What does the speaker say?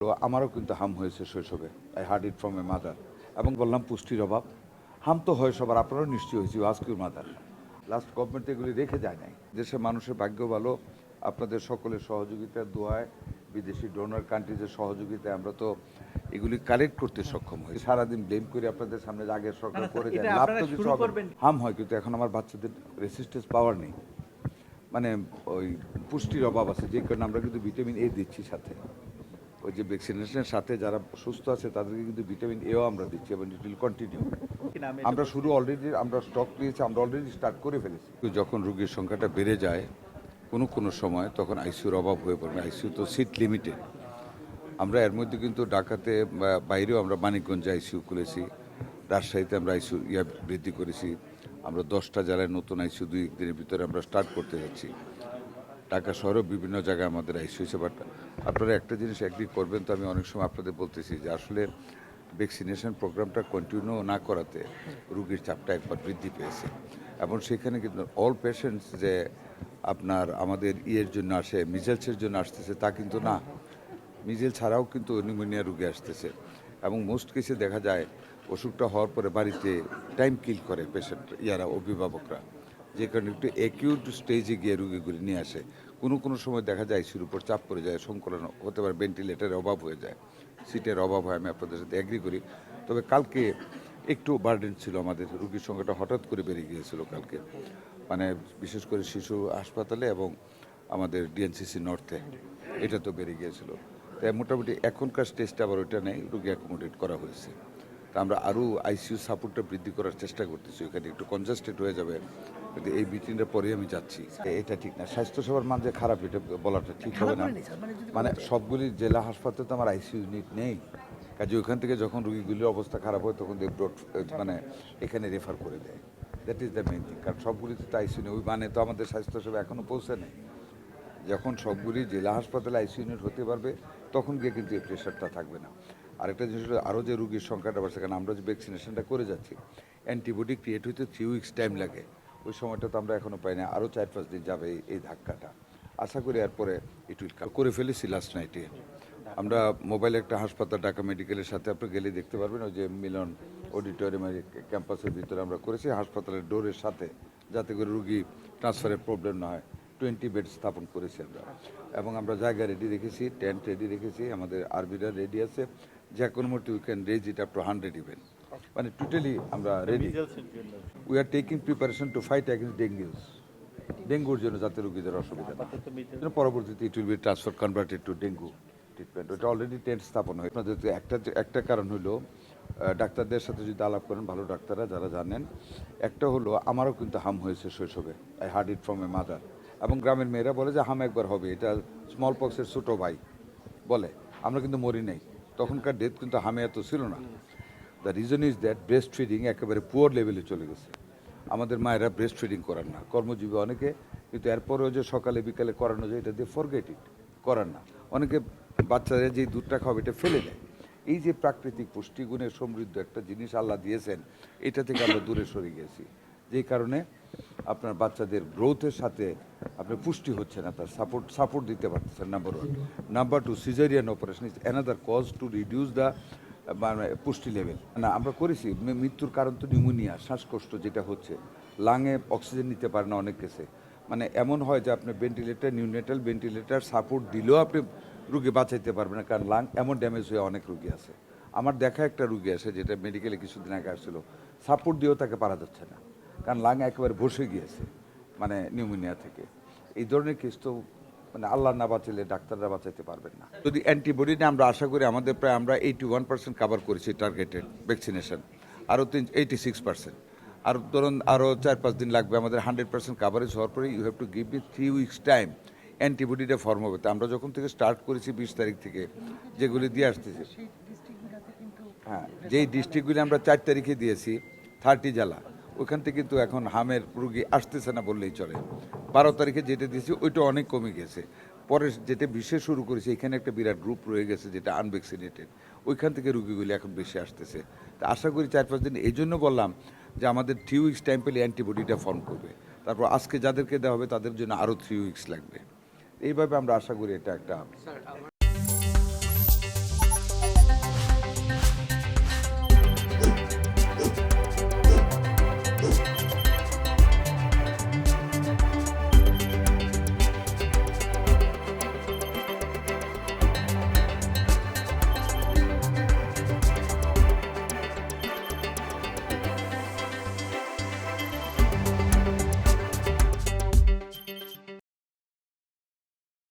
তো আমারও কিন্তু হাম হয়েছে শৈশবে। I hard it from a mother. এবং বললাম পুষ্টির অভাব। হাম তো হয় সবার, আপনারও নিশ্চয়ই হয়েছে, ask your mother. Last government এগুলি রেখে যায় নাই। দেশের মানুষের ভাগ্য ভালো, আপনাদের সকলের সহযোগিতার দোয়ায়, বিদেশি ডোনার কান্ট্রিজের সহযোগিতায় আমরা তো এগুলি কালেক্ট করতে সক্ষম হই। সারাদিন ব্লেম করে আপনাদের সামনে যে আগের সরকার করে যায়, লাভ তো কিছু হবে না। হাম হয়, কিন্তু এখন আমার বাচ্চাদের রেসিস্টেন্স পাওয়ার নেই, মানে ওই পুষ্টির অভাব আছে, যে কারণে আমরা কিন্তু ভিটামিন এ দিচ্ছি সাথে। ওই যে ভ্যাকসিনেশনের সাথে যারা সুস্থ আছে তাদেরকে কিন্তু ভিটামিন এও আমরা দিচ্ছি এবং ইট উইল কন্টিনিউ। আমরা শুরু অলরেডি আমরা স্টক নিয়েছি, আমরা অলরেডি স্টার্ট করে ফেলেছি। যখন রোগীর সংখ্যাটা বেড়ে যায় কোনো সময়, তখন আইসিউর অভাব হয়ে পড়বে। আইসিইউ তো সিট লিমিটেড। আমরা এর মধ্যে কিন্তু ঢাকাতে বাইরেও আমরা মানিকগঞ্জে আইসিইউ খুলেছি, রাজশাহীতে আমরা আইসিইউ বৃদ্ধি করেছি। আমরা 10টা জেলায় নতুন আইসিইউ 2-1 দিনের ভিতরে আমরা স্টার্ট করতে যাচ্ছি। ঢাকা শহরেও বিভিন্ন জায়গায় আমাদের আইসিইউ হয়েছে। বাট আপনারা একটা জিনিস এগ্রি করবেন তো, আমি অনেক সময় আপনাদের বলতেছি যে আসলে ভ্যাকসিনেশন প্রোগ্রামটা কন্টিনিউ না করাতে রুগীর চাপটা একবার বৃদ্ধি পেয়েছে। এবং সেখানে কিন্তু অল পেশেন্টস যে আপনার আমাদের ইয়ের জন্য আসে, মিজেলসের জন্য আসতেছে তা কিন্তু না। মিজেল ছাড়াও কিন্তু নিউমোনিয়া রুগী আসতেছে। এবং মোস্ট কেসে দেখা যায় অসুখটা হওয়ার পরে বাড়িতে টাইম কিল করে পেশেন্ট অভিভাবকরা, যে কারণে একটু অ্যাকিউট স্টেজে গিয়ে রুগীগুলি নিয়ে আসে। কোনো সময় দেখা যায় আইসিইউর উপর চাপ পড়ে যায়, সংকলন হতে পারে, ভেন্টিলেটারের অভাব হয়ে যায়, সিটের অভাব হয়। আমি আপনাদের সাথে অ্যাগ্রি করি। তবে কালকে একটু বার্ডেন ছিল, আমাদের রুগীর সংখ্যাটা হঠাৎ করে বেড়ে গিয়েছিল কালকে, মানে বিশেষ করে শিশু হাসপাতালে এবং আমাদের ডিএনসিসি নর্থে এটা তো বেড়ে গিয়েছিল। তাই মোটামুটি এখনকার স্টেজটা আবার ওইটা নেই, রুগী অ্যাকোমোডেট করা হয়েছে। তা আমরা আরও আইসিইউ সাপোর্টটা বৃদ্ধি করার চেষ্টা করতেছি। ওইখানে একটু কনজাস্টেড হয়ে যাবে, কিন্তু এই মিটিংটার পরেই আমি যাচ্ছি। এটা ঠিক না, স্বাস্থ্যসেবার মান যে খারাপ এটা বলাটা ঠিক হবে না। মানে সবগুলি জেলা হাসপাতালে তো আমার আইসিইউ ইউনিট নেই, কাজে ওইখান থেকে যখন রুগীগুলির অবস্থা খারাপ হয় তখন মানে এখানে রেফার করে দেয়। That is the main thing. কারণ সবগুলিতে তো আইসিইউ নেই, ওই মানে তো আমাদের স্বাস্থ্যসেবা এখনও পৌঁছে নেই। যখন সবগুলি জেলা হাসপাতালে আইসিইউ ইউনিট হতে পারবে তখন গিয়ে কিন্তু এই প্রেশারটা থাকবে না। আরেকটা জিনিস হলো, আরও যে রুগীর সংখ্যাটা বাড়ছে, কারণ আমরা যে ভ্যাকসিনেশনটা করে যাচ্ছি, অ্যান্টিবডি ক্রিয়েট হইতে 3 উইকস টাইম লাগে। ওই সময়টা তো আমরা এখনও পাই না, আরও 4-5 দিন যাবে এই ধাক্কাটা। আশা করি এরপরে ইট উইল করে ফেলেছি লাস্ট নাইটে। আমরা মোবাইলে একটা হাসপাতাল ঢাকা মেডিকেলের সাথে আপনি গেলে দেখতে পারবেন, ওই যে মিলন অডিটোরিয়ামের ক্যাম্পাসের ভিতরে আমরা করেছি হাসপাতালের ডোরের সাথে, যাতে করে রুগী ট্রান্সফারের প্রবলেম না হয়। 20 বেড স্থাপন করেছি আমরা, এবং আমরা জায়গা রেডি রেখেছি, টেন্ট রেডি রেখেছি, আমাদের আরবিরা রেডি আছে। যে কোনো মুহূর্তে we can raise it up to 100 even, মানে টোটালি আমরা ready. We are taking preparation to fight against ডেঙ্গুর জন্য, যাতে রুগীদের অসুবিধা না। পরবর্তীতে it will be transfer converted to dengue treatment. ওটা অলরেডি টেন্ট স্থাপন হয়। আপনাদের একটা কারণ হলো, ডাক্তারদের সাথে যদি আলাপ করেন, ভালো ডাক্তাররা যারা জানেন, একটা হলো আমারও কিন্তু হাম হয়েছে শৈশবে। I hard it from a mother. এবং গ্রামের মেয়েরা বলে যে হাম একবার হবে, এটা স্মল পক্সের ছোটো ভাই বলে। আমরা কিন্তু মরি নাই, তখনকার ডেথ কিন্তু হামে এত ছিল না। The reason is that breast feeding একেবারে পুয়ার লেভেলে চলে গেছে। আমাদের মায়েরা ব্রেস্ট ফিডিং করান না, কর্মজীবী অনেকে, কিন্তু এরপরেও যে সকালে বিকালে করানো যায়, এটা দিয়ে ফরগেট ইট, করান না। অনেকে বাচ্চারা যেই দুধটা খাবে এটা ফেলে দেয়। এই যে প্রাকৃতিক পুষ্টিগুণে সমৃদ্ধ একটা জিনিস আল্লাহ দিয়েছেন, এটা থেকে আমরা দূরে সরে গেছি, যেই কারণে আপনার বাচ্চাদের গ্রোথের সাথে আপনার পুষ্টি হচ্ছে না, তার সাপোর্ট দিতে পারতেছেন, number 1। Number 2, caesarean operation is another cause to reduce the মানে পুষ্টি লেভেল। না আমরা করেছি, মৃত্যুর কারণ তো নিউমোনিয়া, শ্বাসকষ্ট যেটা হচ্ছে, লাঙে অক্সিজেন নিতে পারে না অনেক কেসে। মানে এমন হয় যে আপনি ভেন্টিলেটার, নিউনেটাল ভেন্টিলেটার সাপোর্ট দিলেও আপনি রুগী বাঁচাইতে পারবেন না, কারণ লাং এমন ড্যামেজ হয়ে অনেক রুগী আছে। আমার দেখা একটা রুগী আছে, যেটা মেডিকেলে কিছুদিন আগে আসছিল, সাপোর্ট দিয়েও তাকে পারা যাচ্ছে না, কারণ লাং একেবারে বসে গিয়েছে, মানে নিউমোনিয়া থেকে। এই ধরনের কেস তো মানে আল্লাহ না বাঁচালে ডাক্তাররা বাঁচাইতে পারবেন না। যদি অ্যান্টিবডি নিয়ে আমরা আশা করি, আমাদের প্রায় আমরা 81% কাভার করেছি টার্গেটেড ভ্যাকসিনেশন, আরও 86%। আর ধরুন আরও 4-5 দিন লাগবে আমাদের 100% কাভারেজ হওয়ার পরে। You have to give me 3 weeks time অ্যান্টিবডিটা ফর্ম হবে। আমরা যখন থেকে স্টার্ট করেছি 20 তারিখ থেকে যেগুলি দিয়ে আসতেছি, হ্যাঁ, যেই ডিস্ট্রিক্টগুলি আমরা 4 তারিখে দিয়েছি, 30 জেলা, ওইখান থেকে কিন্তু এখন হামের রুগী আসতেছে না বললেই চলে। 12 তারিখে যেটা দিয়েছি ওইটা অনেক কমে গেছে। পরে যেটা বিশেষ শুরু করেছে, এখানে একটা বিরাট গ্রুপ রয়ে গেছে যেটা আনভ্যাকসিনেটেড, ওইখান থেকে রুগীগুলি এখন বেশি আসতেছে। তা আশা করি 4-5 দিন। এই জন্য বললাম যে আমাদের 3 উইকস টাইম পেলে অ্যান্টিবডিটা ফর্ম করবে। তারপর আজকে যাদেরকে দেওয়া হবে তাদের জন্য আরও 3 উইকস লাগবে। এইভাবে আমরা আশা করি এটা একটা